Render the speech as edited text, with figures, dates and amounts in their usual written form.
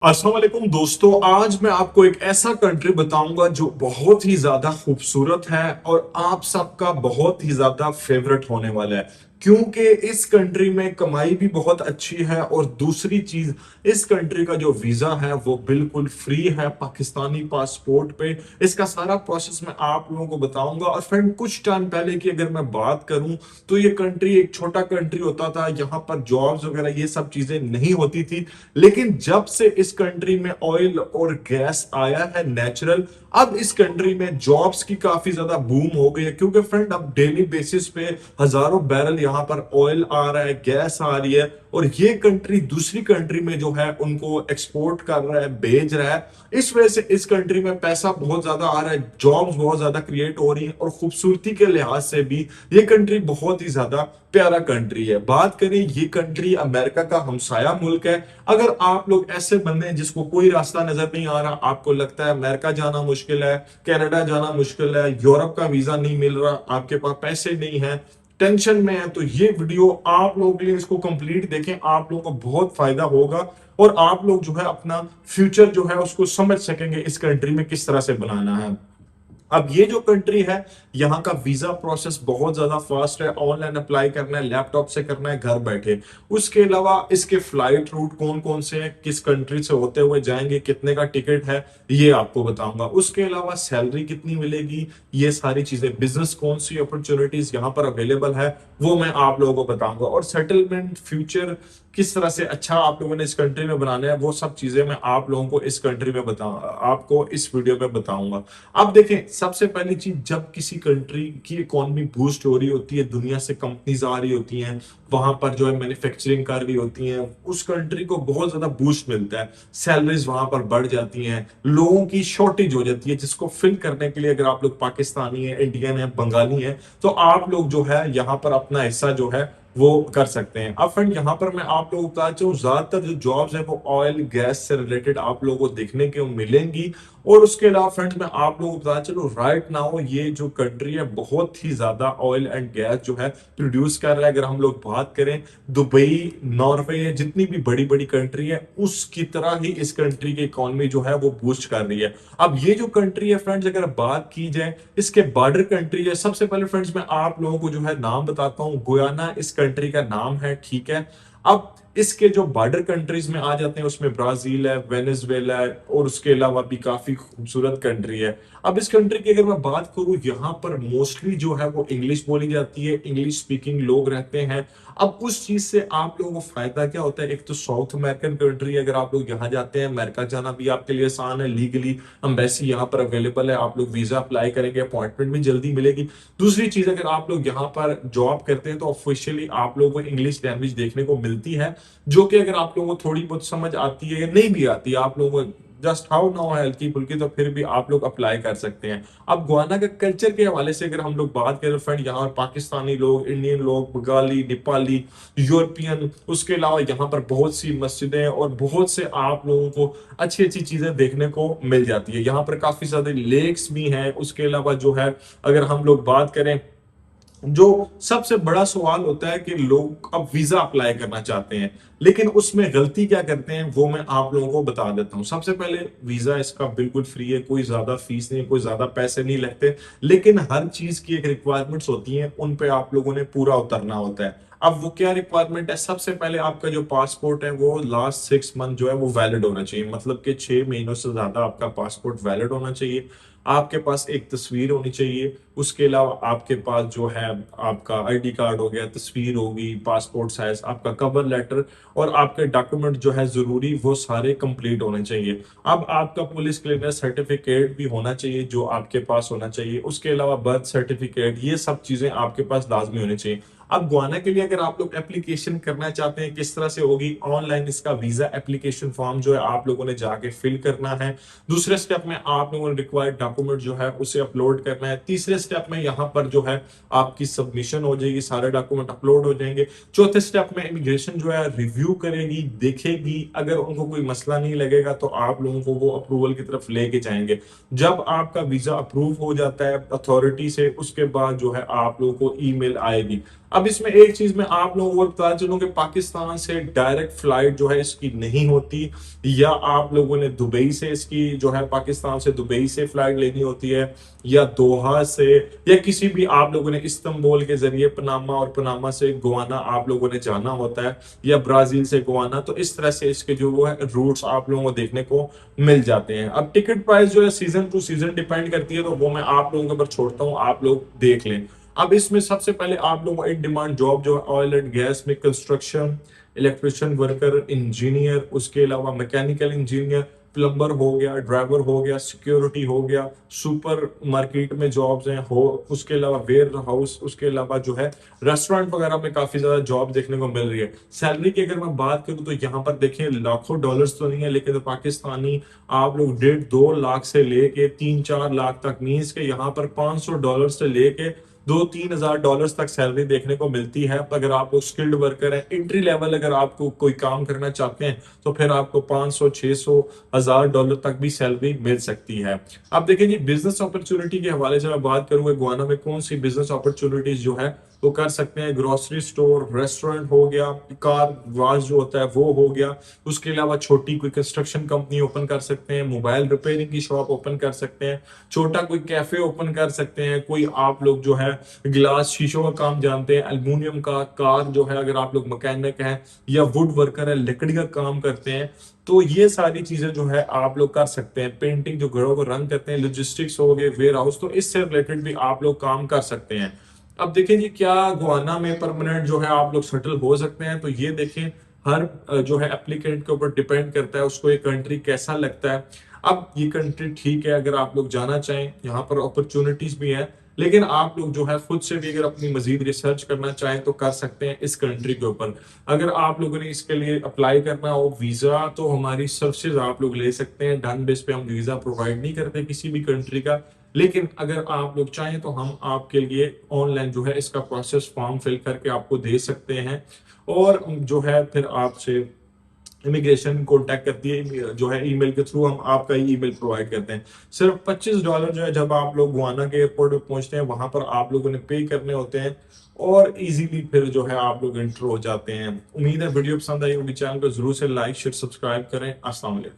अस्सलाम वालेकुम दोस्तों, आज मैं आपको एक ऐसा कंट्री बताऊंगा जो बहुत ही ज्यादा खूबसूरत है और आप सबका बहुत ही ज्यादा फेवरेट होने वाला है। क्योंकि इस कंट्री में कमाई भी बहुत अच्छी है और दूसरी चीज, इस कंट्री का जो वीजा है वो बिल्कुल फ्री है पाकिस्तानी पासपोर्ट पे। इसका सारा प्रोसेस मैं आप लोगों को बताऊंगा। और फ्रेंड, कुछ टाइम पहले की अगर मैं बात करूं तो ये कंट्री एक छोटा कंट्री होता था, यहाँ पर जॉब्स वगैरह ये सब चीजें नहीं होती थी। लेकिन जब से इस कंट्री में ऑयल और गैस आया है नेचुरल, अब इस कंट्री में जॉब्स की काफी ज्यादा बूम हो गई है। क्योंकि फ्रेंड, अब डेली बेसिस पे हजारों बैरल यहाँ पर ऑयल आ रहा है, गैस आ रही है, और ये कंट्री दूसरी कंट्री में जो है उनको एक्सपोर्ट कर रहा है, भेज रहा है। इस वजह से इस कंट्री में पैसा बहुत ज्यादा आ रहा है, जॉब्स बहुत ज्यादा क्रिएट हो रही है, और खूबसूरती के लिहाज से भी ये कंट्री बहुत ही ज्यादा प्यारा कंट्री है। बात करें, ये कंट्री अमेरिका का हमसाया मुल्क है। अगर आप लोग ऐसे बंदे हैं जिसको कोई रास्ता नजर नहीं आ रहा, आपको लगता है अमेरिका जाना मुश्किल है, कनाडा जाना मुश्किल है, यूरोप का वीजा नहीं मिल रहा, आपके पास पैसे नहीं है, टेंशन में है, तो ये वीडियो आप लोगों के लिए, इसको कंप्लीट देखें, आप लोगों को बहुत फायदा होगा। और आप लोग जो है अपना फ्यूचर जो है उसको समझ सकेंगे इस कंट्री में किस तरह से बनाना है। अब ये जो कंट्री है, यहाँ का वीजा प्रोसेस बहुत ज्यादा फास्ट है। ऑनलाइन अप्लाई करना है, लैपटॉप से करना है, घर बैठे। उसके अलावा इसके फ्लाइट रूट कौन कौन से हैं, किस कंट्री से होते हुए जाएंगे, कितने का टिकट है, ये आपको बताऊंगा। उसके अलावा सैलरी कितनी मिलेगी, ये सारी चीजें, बिजनेस कौन सी अपॉर्चुनिटीज यहाँ पर अवेलेबल है, वो मैं आप लोगों को बताऊंगा। और सेटलमेंट फ्यूचर किस तरह से अच्छा आप लोगों ने इस कंट्री में बनाना है, वो सब चीजें मैं आप लोगों को इस कंट्री में आपको इस वीडियो में बताऊंगा। अब देखें, सबसे पहली चीज, जब किसी कंट्री की इकोनॉमी बूस्ट हो रही होती है, दुनिया से कंपनीज आ रही होती हैं, वहां पर जो है मैन्युफैक्चरिंग कर रही होती हैं, उस कंट्री को बहुत ज्यादा बूस्ट मिलता है, सैलरीज वहां पर बढ़ जाती हैं, लोगों की शॉर्टेज हो जाती है, जिसको फिल करने के लिए अगर आप लोग पाकिस्तानी है, इंडियन है, बंगाली है, तो आप लोग जो है यहाँ पर अपना हिस्सा जो है वो कर सकते हैं। अब फ्रेंड, यहाँ पर मैं आप लोगों को बताना चाहूँ, ज्यादातर जो जॉब्स है वो ऑयल गैस से रिलेटेड आप लोगों को देखने को मिलेंगी। और उसके अलावा फ्रेंड्स, मैं आप लोगों को बताना चलूं, राइट नाउ ये जो कंट्री है बहुत ही ज्यादा ऑयल एंड गैस जो है प्रोड्यूस कर रहा है। अगर हम लोग बात करें, दुबई, नॉर्वे, जितनी भी बड़ी बड़ी कंट्री है, उसकी तरह ही इस कंट्री की इकोनॉमी जो है वो बूस्ट कर रही है। अब ये जो कंट्री है फ्रेंड्स, अगर बात की जाए, इसके बॉर्डर कंट्री है। सबसे पहले फ्रेंड्स, मैं आप लोगों को जो है नाम बताता हूँ। गुयाना इस कंट्री का नाम है, ठीक है। अब इसके जो बॉर्डर कंट्रीज में आ जाते हैं, उसमें ब्राजील है, वेनेजुएला है, और उसके अलावा भी काफी खूबसूरत कंट्री है। अब इस कंट्री की अगर मैं बात करूं, यहाँ पर मोस्टली जो है वो इंग्लिश बोली जाती है, इंग्लिश स्पीकिंग लोग रहते हैं। अब उस चीज से आप लोगों को फायदा क्या होता है, एक तो साउथ अमेरिकन कंट्री, अगर आप लोग यहाँ जाते हैं, अमेरिका जाना भी आपके लिए आसान है, लीगली एम्बेसी यहाँ पर अवेलेबल है, आप लोग वीजा अप्लाई करेंगे, अपॉइंटमेंट भी जल्दी मिलेगी। दूसरी चीज, अगर आप लोग यहाँ पर जॉब करते हैं तो ऑफिशियली आप लोगों को इंग्लिश लैंग्वेज देखने को मिलती है, जो कि अगर आप लोगों को थोड़ी बहुत समझ आती है या नहीं भी आती है, आप लोगों को जस्ट हाउ नाउ है हल्की फुल्की, तो फिर भी आप लोग अप्लाई कर सकते हैं। अब गुआना के कल्चर के हवाले से अगर हम लोग बात करें फ्रेंड, यहाँ पाकिस्तानी लोग, इंडियन लोग, बंगाली, नेपाली, यूरोपियन, उसके अलावा यहाँ पर बहुत सी मस्जिदें और बहुत से आप लोगों को अच्छी अच्छी चीजें देखने को मिल जाती है। यहाँ पर काफी सारे लेक्स भी हैं। उसके अलावा जो है, अगर हम लोग बात करें, जो सबसे बड़ा सवाल होता है कि लोग अब वीजा अप्लाई करना चाहते हैं, लेकिन उसमें गलती क्या करते हैं वो मैं आप लोगों को बता देता हूं। सबसे पहले, वीजा इसका बिल्कुल फ्री है, कोई ज्यादा फीस नहीं, कोई ज्यादा पैसे नहीं लगते। लेकिन हर चीज की एक रिक्वायरमेंट्स होती हैं, उन पे आप लोगों ने पूरा उतरना होता है। अब वो क्या रिक्वायरमेंट है, सबसे पहले आपका जो पासपोर्ट है वो लास्ट 6 मंथ जो है वो वैलिड होना चाहिए, मतलब कि 6 महीनों से ज्यादा आपका पासपोर्ट वैलिड होना चाहिए। आपके पास एक तस्वीर होनी चाहिए। उसके अलावा आपके पास जो है आपका आईडी कार्ड हो गया, तस्वीर होगी, पासपोर्ट साइज, आपका कवर लेटर, और आपके डॉक्यूमेंट जो है जरूरी, वो सारे कंप्लीट होने चाहिए। अब आपका पुलिस क्लियरेंस सर्टिफिकेट भी होना चाहिए, जो आपके पास होना चाहिए। उसके अलावा बर्थ सर्टिफिकेट, ये सब चीजें आपके पास लाजमी होनी चाहिए। अब गुआना के लिए अगर आप लोग एप्लीकेशन करना चाहते हैं, किस तरह से होगी, ऑनलाइन इसका वीजा एप्लीकेशन फॉर्म जो है आप लोगों ने जाके फिल करना है। दूसरे स्टेप में आप लोगों ने रिक्वायर्ड डॉक्यूमेंट जो है उसे अपलोड करना है। तीसरे स्टेप में यहाँ पर जो है आपकी सबमिशन हो जाएगी, सारे डॉक्यूमेंट अपलोड हो जाएंगे। चौथे स्टेप में इमिग्रेशन जो है रिव्यू करेगी, देखेगी, अगर उनको कोई मसला नहीं लगेगा तो आप लोगों को वो अप्रूवल की तरफ लेके जाएंगे। जब आपका वीजा अप्रूव हो जाता है अथॉरिटी से, उसके बाद जो है आप लोगों को ईमेल आएगी। अब इसमें एक चीज मैं आप लोगों को बता चलूं कि पाकिस्तान से डायरेक्ट फ्लाइट जो है इसकी नहीं होती, या आप लोगों ने दुबई से इसकी जो है पाकिस्तान से दुबई से फ्लाइट लेनी होती है, या दोहा से, या किसी भी आप लोगों ने इस्तांबुल के जरिए पनामा, और पनामा से गोवाना आप लोगों ने जाना होता है, या ब्राजील से गोवाना। तो इस तरह से इसके जो वो है रूट्स आप लोगों को देखने को मिल जाते हैं। अब टिकट प्राइस जो है सीजन टू सीजन डिपेंड करती है, तो वो मैं आप लोगों के ऊपर छोड़ता हूँ, आप लोग देख लें। अब इसमें सबसे पहले आप लोगों को इन डिमांड जॉब जो है ऑयल एंड गैस में कंस्ट्रक्शन, इलेक्ट्रिशियन वर्कर, इंजीनियर, उसके अलावा मैकेनिकल इंजीनियर, प्लम्बर हो गया, ड्राइवर हो गया, सिक्योरिटी हो गया, सुपर मार्केट में जॉब्स हैं हो, उसके अलावा वेयर हाउस, उसके अलावा जो है रेस्टोरेंट वगैरह में काफी ज्यादा जॉब देखने को मिल रही है। सैलरी की अगर मैं बात करूं तो यहाँ पर देखें लाखों डॉलर्स तो नहीं है, लेकिन तो पाकिस्तानी आप लोग 1.5-2 लाख से लेके 3-4 लाख तक, मीन्स के यहाँ पर $500 से लेके 2-3 हज़ार तक सैलरी देखने को मिलती है। अगर आप लोग स्किल्ड वर्कर हैं, एंट्री लेवल अगर आपको कोई काम करना चाहते हैं, तो फिर आपको 500-600 हज़ार तक भी सैलरी मिल सकती है। अब देखिए जी, बिजनेस अपॉर्चुनिटी के हवाले से मैं बात करूंगा गोवाना में कौन सी बिजनेस अपॉर्चुनिटीज जो है वो कर सकते हैं। ग्रोसरी स्टोर, रेस्टोरेंट हो गया, कार वाश जो होता है वो हो गया, उसके अलावा छोटी कोई कंस्ट्रक्शन कंपनी ओपन कर सकते हैं, मोबाइल रिपेयरिंग की शॉप ओपन कर सकते हैं, छोटा कोई कैफे ओपन कर सकते हैं, कोई आप लोग जो है ग्लास शीशों का काम जानते हैं, एल्युमिनियम का, कार जो है अगर आप लोग मैकेनिक हैं, या वुड वर्कर है, लकड़ी का काम करते हैं, तो ये सारी चीजें जो है आप लोग कर सकते हैं। पेंटिंग जो घरों को रंग करते हैं, लॉजिस्टिक्स हो गए, वेयर हाउस, तो इससे रिलेटेड भी आप लोग काम कर सकते हैं। अब देखें जी, क्या गोवाना में परमानेंट जो है आप लोग सेटल हो सकते हैं, तो ये देखें हर जो है एप्लीकेंट के ऊपर डिपेंड करता है, उसको ये कंट्री कैसा लगता है। अब ये कंट्री ठीक है अगर आप लोग जाना चाहें, यहाँ पर अपॉर्चुनिटीज भी है, लेकिन आप लोग जो है खुद से भी अगर अपनी मजीद रिसर्च करना चाहें तो कर सकते हैं इस कंट्री के ऊपर। अगर आप लोगों ने इसके लिए अप्लाई करना हो वीजा, तो हमारी सर्विसेज आप लोग ले सकते हैं। डन बेस पे हम वीजा प्रोवाइड नहीं करते किसी भी कंट्री का, लेकिन अगर आप लोग चाहें तो हम आपके लिए ऑनलाइन जो है इसका प्रोसेस फॉर्म फिल करके आपको दे सकते हैं, और जो है फिर आपसे इमिग्रेशन कॉन्टैक्ट करती है, जो है ईमेल के थ्रू हम आपका ही ईमेल प्रोवाइड करते हैं। सिर्फ $25 जो है जब आप लोग गुआना के एयरपोर्ट पे पहुंचते हैं, वहां पर आप लोगों ने पे करने होते हैं, और इजीली फिर जो है आप लोग एंटर हो जाते हैं। उम्मीद है वीडियो पसंद आई होगी, चैनल को जरूर से लाइक शेयर सब्सक्राइब करें। अस्सलाम वालेकुम।